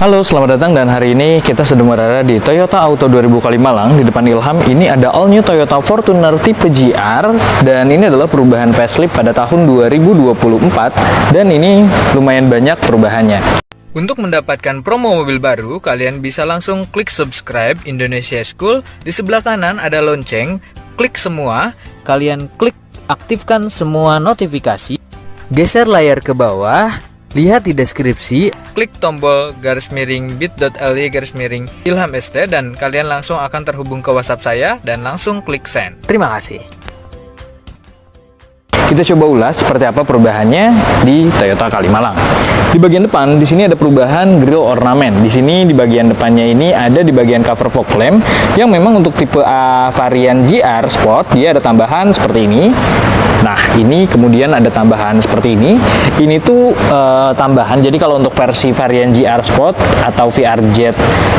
Halo, selamat datang dan hari ini kita sedang berada di Toyota Auto 2000 Kalimalang. Di depan Ilham ini ada all new Toyota Fortuner tipe GR dan ini adalah perubahan facelift pada tahun 2024 dan ini lumayan banyak perubahannya. Untuk mendapatkan promo mobil baru, kalian bisa langsung klik subscribe Indonesia School. Di sebelah kanan ada lonceng, klik semua, kalian klik aktifkan semua notifikasi, geser layar ke bawah, lihat di deskripsi, klik tombol _bit.ly/Ilham ST dan kalian langsung akan terhubung ke WhatsApp saya dan langsung klik send. Terima kasih. Kita coba ulas seperti apa perubahannya di Toyota Kalimalang. Di bagian depan, di sini ada perubahan grill ornamen. Di sini di bagian depannya ini ada di bagian cover fog lamp yang memang untuk tipe A varian GR Sport dia ada tambahan seperti ini. Nah, ini kemudian ada tambahan seperti ini. Ini tuh tambahan. Jadi kalau untuk versi varian GR Sport atau VRZ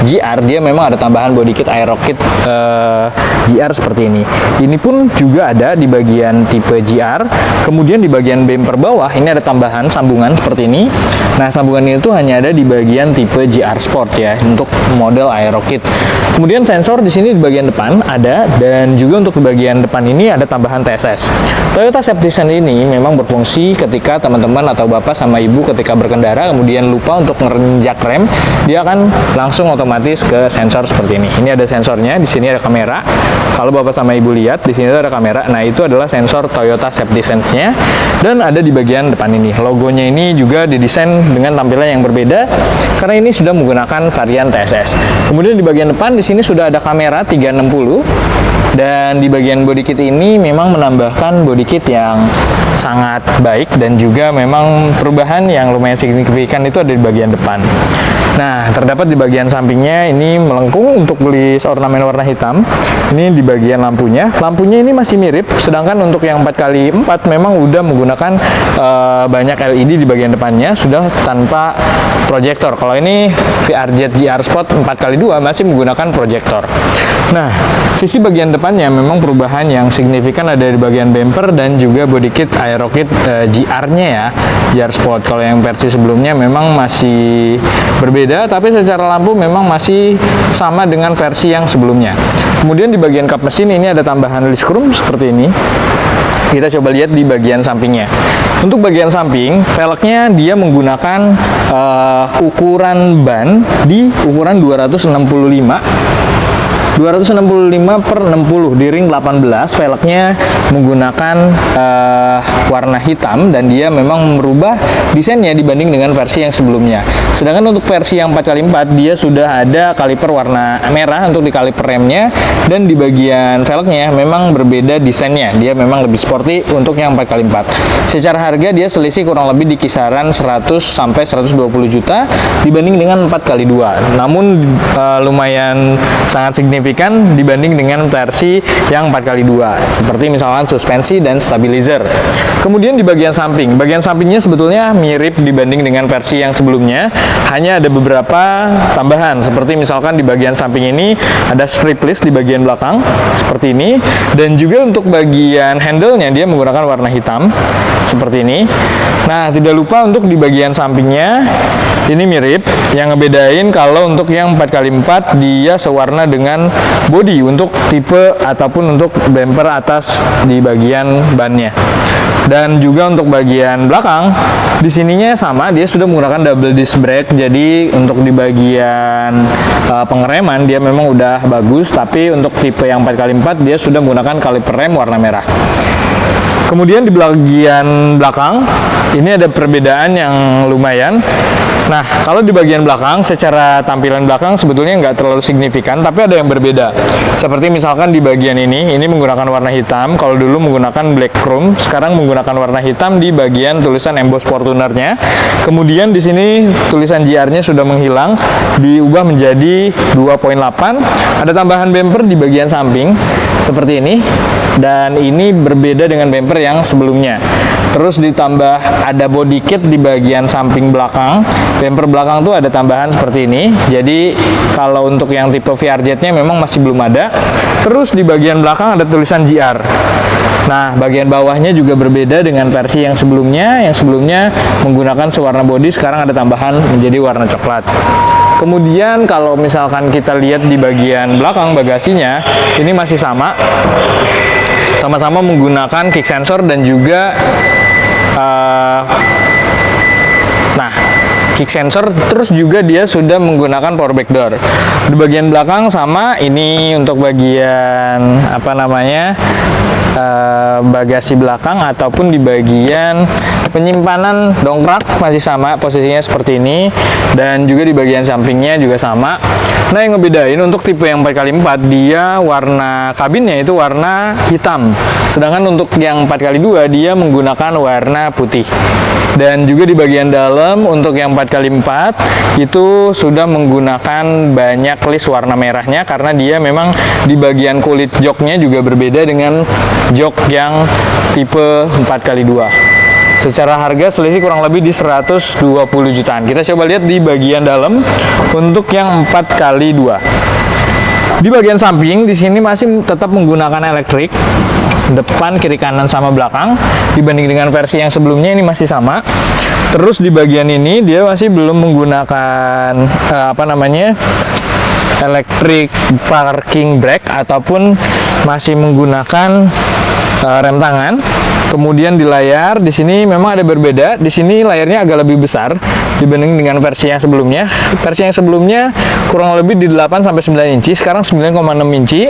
GR dia memang ada tambahan body kit aero kit GR seperti ini. Ini pun juga ada di bagian tipe GR. Kemudian di bagian bumper bawah ini ada tambahan sambungan seperti ini. Nah, sambungan itu hanya ada di bagian tipe GR Sport ya untuk model aero kit. Kemudian sensor di sini di bagian depan ada dan juga untuk di bagian depan ini ada tambahan TSS. Toyota Safety Sense ini memang berfungsi ketika teman-teman atau bapak sama ibu ketika berkendara kemudian lupa untuk ngerenjak rem, dia akan langsung otomatis ke sensor seperti ini. Ini ada sensornya, di sini ada kamera. Kalau bapak sama ibu lihat di sini ada kamera. Nah, itu adalah sensor Toyota Safety Sense-nya dan ada di bagian depan ini. Logonya ini juga didesain dengan tampilan yang berbeda karena ini sudah menggunakan varian TSS. Kemudian di bagian depan di sini sudah ada kamera 360 dan di bagian body kit ini memang menambahkan body kit yang sangat baik dan juga memang perubahan yang lumayan signifikan itu ada di bagian depan. Nah, terdapat di bagian sampingnya ini melengkung untuk gelis ornamen warna hitam. Ini di bagian lampunya. Lampunya ini masih mirip, sedangkan untuk yang 4x4 memang udah menggunakan banyak LED di bagian depannya, sudah tanpa proyektor. Kalau ini VRZ GR Sport 4x2 masih menggunakan proyektor. Nah, sisi bagian depannya memang perubahan yang signifikan ada di bagian bumper dan juga body kit aero kit GR-nya ya, GR Sport. Kalau yang versi sebelumnya memang masih berbeda, tapi secara lampu memang masih sama dengan versi yang sebelumnya. Kemudian di bagian kap mesin ini ada tambahan list chrome seperti ini. Kita coba lihat di bagian sampingnya. Untuk bagian samping, velgnya dia menggunakan ukuran ban di ukuran 265/60 di ring 18. Velgnya menggunakan warna hitam dan dia memang merubah desainnya dibanding dengan versi yang sebelumnya. Sedangkan untuk versi yang 4x4 dia sudah ada kaliper warna merah untuk di kaliper remnya dan di bagian velgnya memang berbeda desainnya. Dia memang lebih sporty untuk yang 4x4. Secara harga dia selisih kurang lebih di kisaran 100 sampai 120 juta dibanding dengan 4x2. Namun lumayan sangat signifikan dibanding dengan versi yang 4x2 seperti misalkan suspensi dan stabilizer. Kemudian di bagian sampingnya sebetulnya mirip dibanding dengan versi yang sebelumnya, hanya ada beberapa tambahan seperti misalkan di bagian samping ini ada strip list di bagian belakang seperti ini dan juga untuk bagian handle-nya dia menggunakan warna hitam seperti ini. Nah, tidak lupa untuk di bagian sampingnya ini mirip, yang ngebedain kalau untuk yang 4x4 dia sewarna dengan bodi untuk tipe ataupun untuk bumper atas di bagian bannya. Dan juga untuk bagian belakang di sininya sama, dia sudah menggunakan double disc brake. Jadi untuk di bagian pengereman dia memang udah bagus, tapi untuk tipe yang 4x4 dia sudah menggunakan kaliper rem warna merah. Kemudian di bagian belakang ini ada perbedaan yang lumayan. Nah, kalau di bagian belakang secara tampilan belakang sebetulnya nggak terlalu signifikan, tapi ada yang berbeda. Seperti misalkan di bagian ini menggunakan warna hitam. Kalau dulu menggunakan black chrome, sekarang menggunakan warna hitam di bagian tulisan emboss Fortuner-nya. Kemudian di sini tulisan GR-nya sudah menghilang, diubah menjadi 2.8. Ada tambahan bumper di bagian samping seperti ini. Dan ini berbeda dengan bumper yang sebelumnya. Terus ditambah ada body kit di bagian samping belakang. Bumper belakang tuh ada tambahan seperti ini. Jadi kalau untuk yang tipe VRZ-nya memang masih belum ada. Terus di bagian belakang ada tulisan GR. Nah, bagian bawahnya juga berbeda dengan versi yang sebelumnya. Yang sebelumnya menggunakan sewarna body, sekarang ada tambahan menjadi warna coklat. Kemudian kalau misalkan kita lihat di bagian belakang bagasinya, ini masih sama-sama menggunakan kick sensor dan juga kick sensor, terus juga dia sudah menggunakan power back door. Di bagian belakang sama, ini untuk bagian bagasi belakang ataupun di bagian penyimpanan dongkrak masih sama posisinya seperti ini, dan juga di bagian sampingnya juga sama. Nah, yang ngebedain untuk tipe yang 4x4, dia warna kabinnya itu warna hitam, sedangkan untuk yang 4x2 dia menggunakan warna putih. Dan juga di bagian dalam untuk yang 4x4 itu sudah menggunakan banyak list warna merahnya, karena dia memang di bagian kulit joknya juga berbeda dengan jok yang tipe 4x2. Secara harga selisih kurang lebih di 120 jutaan. Kita coba lihat di bagian dalam untuk yang 4x2. Di bagian samping di sini masih tetap menggunakan elektrik, depan, kiri, kanan sama belakang. Dibanding dengan versi yang sebelumnya ini masih sama. Terus di bagian ini dia masih belum menggunakan electric parking brake ataupun masih menggunakan rem tangan. Kemudian di layar di sini memang ada berbeda. Di sini layarnya agak lebih besar dibanding dengan versi yang sebelumnya. Versi yang sebelumnya kurang lebih di 8 sampai 9 inci, sekarang 9,6 inci,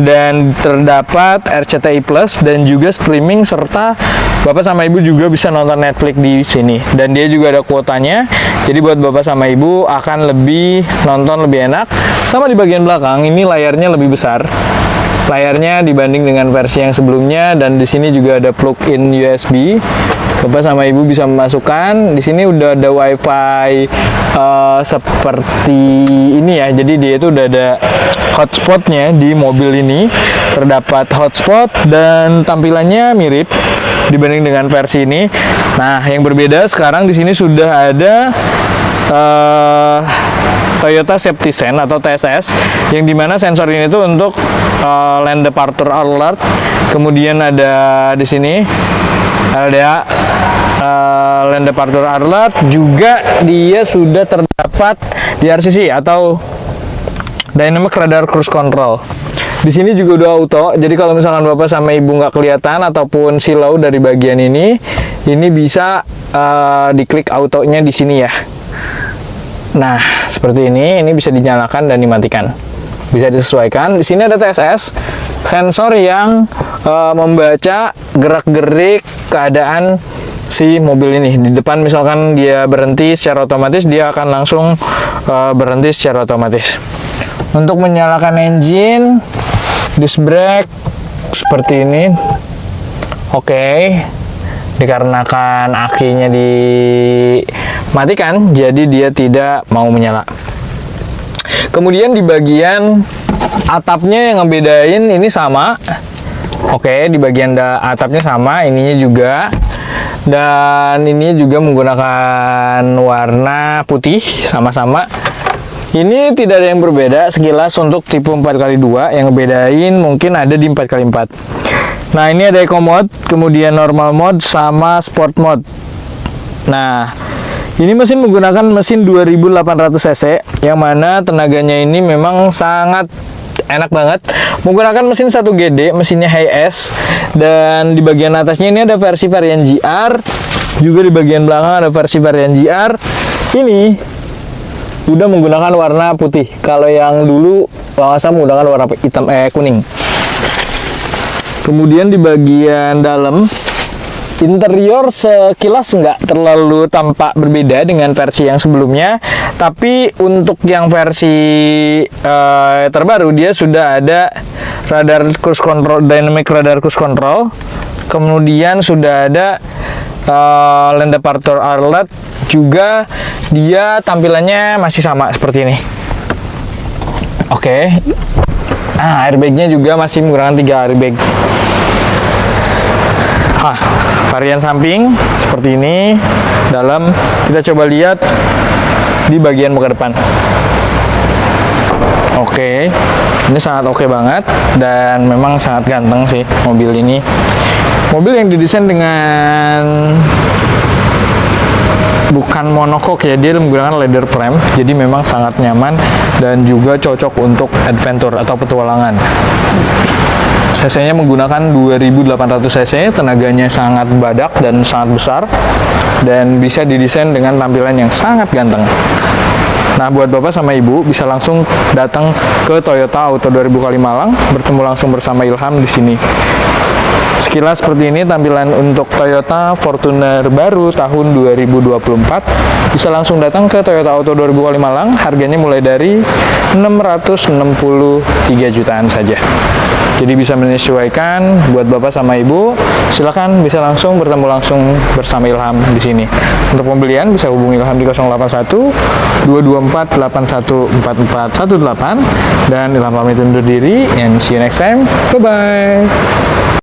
dan terdapat RCTI Plus dan juga streaming, serta Bapak sama Ibu juga bisa nonton Netflix di sini. Dan dia juga ada kuotanya. Jadi buat Bapak sama Ibu akan lebih nonton lebih enak. Sama di bagian belakang ini layarnya lebih besar. Layarnya dibanding dengan versi yang sebelumnya, dan di sini juga ada plug-in USB. Bapak sama Ibu bisa memasukkan. Di sini udah ada WiFi seperti ini ya. Jadi dia itu udah ada hotspotnya di mobil ini. Terdapat hotspot dan tampilannya mirip dibanding dengan versi ini. Nah, yang berbeda sekarang di sini sudah ada Toyota Safety Sense atau TSS, yang dimana sensor ini tuh untuk lane departure alert. Kemudian ada di sini LDA lane departure alert, juga dia sudah terdapat di RCC atau Dynamic Radar Cruise Control. Di sini juga udah auto, jadi kalau misalkan Bapak sama Ibu nggak kelihatan ataupun silau dari bagian ini bisa diklik autonya di sini ya. Nah, seperti ini bisa dinyalakan dan dimatikan. Bisa disesuaikan. Di sini ada TSS, sensor yang membaca gerak-gerik keadaan si mobil ini. Di depan misalkan dia berhenti secara otomatis, dia akan langsung berhenti secara otomatis. Untuk menyalakan engine, disc brake seperti ini. Oke. Dikarenakan akinya dimatikan, jadi dia tidak mau menyala. Kemudian di bagian atapnya yang ngebedain ini sama. Oke, di bagian atapnya sama, ininya juga. Dan ini juga menggunakan warna putih sama-sama. Ini tidak ada yang berbeda sekilas untuk tipe 4x2. Yang ngebedain mungkin ada di 4x4. Nah, ini ada Eco Mode, kemudian Normal Mode, sama Sport Mode. Nah, ini mesin menggunakan mesin 2800 cc, yang mana tenaganya ini memang sangat enak banget. Menggunakan mesin 1 GD, mesinnya HS, dan di bagian atasnya ini ada versi varian GR, juga di bagian belakang ada versi varian GR. Ini udah menggunakan warna putih. Kalau yang dulu saya menggunakan warna hitam kuning. Kemudian di bagian dalam interior sekilas nggak terlalu tampak berbeda dengan versi yang sebelumnya, tapi untuk yang versi terbaru dia sudah ada radar cruise control, dynamic radar cruise control, kemudian sudah ada lane departure alert, juga dia tampilannya masih sama seperti ini. Oke. Airbagnya juga masih menggunakan 3 airbag. Varian samping seperti ini. Dalam kita coba lihat di bagian muka depan. Oke, ini sangat oke banget, dan memang sangat ganteng sih mobil ini. Mobil yang didesain dengan bukan monocoque ya, dia menggunakan leather frame, jadi memang sangat nyaman dan juga cocok untuk adventure atau petualangan. CC-nya menggunakan 2800 cc, tenaganya sangat badak dan sangat besar, dan bisa didesain dengan tampilan yang sangat ganteng. Nah, buat Bapak sama Ibu bisa langsung datang ke Toyota Auto 2000 Kalimalang, bertemu langsung bersama Ilham di sini. Sekilas seperti ini tampilan untuk Toyota Fortuner baru tahun 2024. Bisa langsung datang ke Toyota Auto 2000 Kalimalang, harganya mulai dari 663 jutaan saja. Jadi bisa menyesuaikan buat Bapak sama Ibu. Silakan bisa langsung bertemu langsung bersama Ilham di sini. Untuk pembelian bisa hubungi Ilham di 081 224 814418, dan Ilham pamit undur diri, and see you next time. Bye bye.